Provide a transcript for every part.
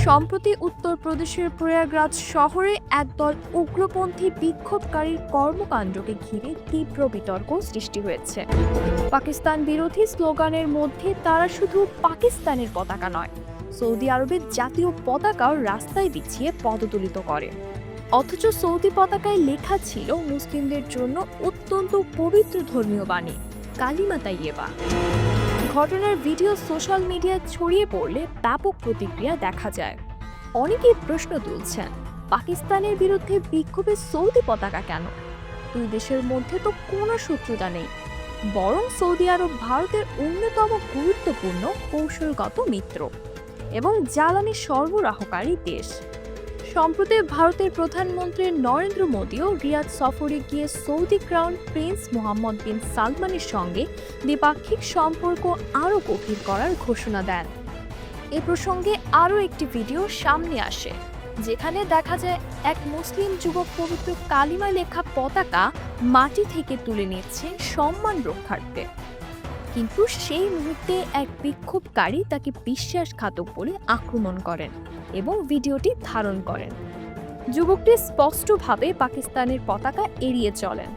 সম্প্রতি উত্তরপ্রদেশের প্রয়াগরাজ শহরে একদল উগ্রপন্থী বিক্ষোভকারীর কর্মকাণ্ডকে ঘিরে তীব্র বিতর্ক সৃষ্টি হয়েছে। পাকিস্তান বিরোধী স্লোগানের মধ্যে তারা শুধু পাকিস্তানের পতাকা নয়, সৌদি আরবের জাতীয় পতাকাও রাস্তায় বিছিয়ে পদদলিত করে। অথচ সৌদি পতাকায় লেখা ছিল মুসলিমদের জন্য অত্যন্ত পবিত্র ধর্মীয় বাণী কালিমা তাইয়েবা। ঘটনার ভিডিও সোশ্যাল মিডিয়ায় ছড়িয়ে পড়লে ব্যাপক প্রতিক্রিয়া দেখা যায়। অনেকেই প্রশ্ন তুলছেন, পাকিস্তানের বিরুদ্ধে বিক্ষোভে সৌদি পতাকা কেন? দুই দেশের মধ্যে তো কোনো শত্রুতা নেই, বরং সৌদি আরব ভারতের অন্যতম গুরুত্বপূর্ণ কৌশলগত মিত্র এবং জ্বালানি সরবরাহকারী দেশ। সম্প্রতি ভারতের প্রধানমন্ত্রী নরেন্দ্র মোদীও রিয়াদ সফরে গিয়ে সৌদি ক্রাউন প্রিন্স মোহাম্মদ বিন সালমানের সঙ্গে দ্বিপাক্ষিক সম্পর্ক আরও গভীর করার ঘোষণা দেন। এ প্রসঙ্গে আরও একটি ভিডিও সামনে আসে, যেখানে দেখা যায় এক মুসলিম যুবক পবিত্র কালিমা লেখা পতাকা মাটি থেকে তুলে নিচ্ছে সম্মান রক্ষার্থে। কিন্তু সেই মুহূর্তে এক বিক্ষোভকারী তাকে বিশ্বাসঘাতক বলে আক্রমণ করেন এবং ভিডিওটি ধারণ করেন। যুবকটি স্পষ্টভাবে পাকিস্তানের পতাকা এড়িয়ে চলেন,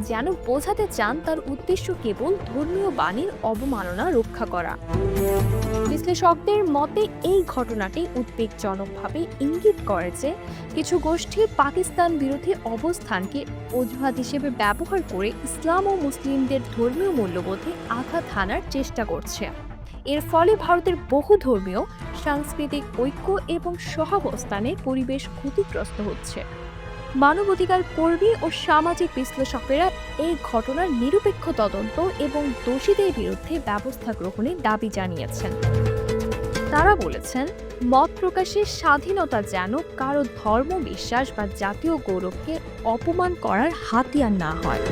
যেন বোঝাতে চান তার উদ্দেশ্য কেবল ধর্মীয় বাণীর অবমাননা রক্ষা করা। বিশ্লেষকদের মতে এই ঘটনাটি উদ্বেগজনকভাবে ইঙ্গিত করে যে কিছু গোষ্ঠী পাকিস্তান বিরোধী অবস্থানকে অজুহাত হিসেবে ব্যবহার করে ইসলাম ও মুসলিমদের ধর্মীয় মূল্যবোধে আঘাত হানার চেষ্টা করছে। এর ফলে ভারতের বহু ধর্মীয়, সাংস্কৃতিক ঐক্য এবং সহাবস্থানের পরিবেশ ক্ষতিগ্রস্ত হচ্ছে। মানবাধিকার কর্মী ও সামাজিক বিশ্লেষকেরা এই ঘটনার নিরপেক্ষ তদন্ত এবং দোষীদের বিরুদ্ধে ব্যবস্থা গ্রহণের দাবি জানিয়েছেন। তারা বলেছেন, মত প্রকাশের স্বাধীনতা যেন কারো ধর্ম, বিশ্বাস বা জাতীয় গৌরবকে অপমান করার হাতিয়ার না হয়।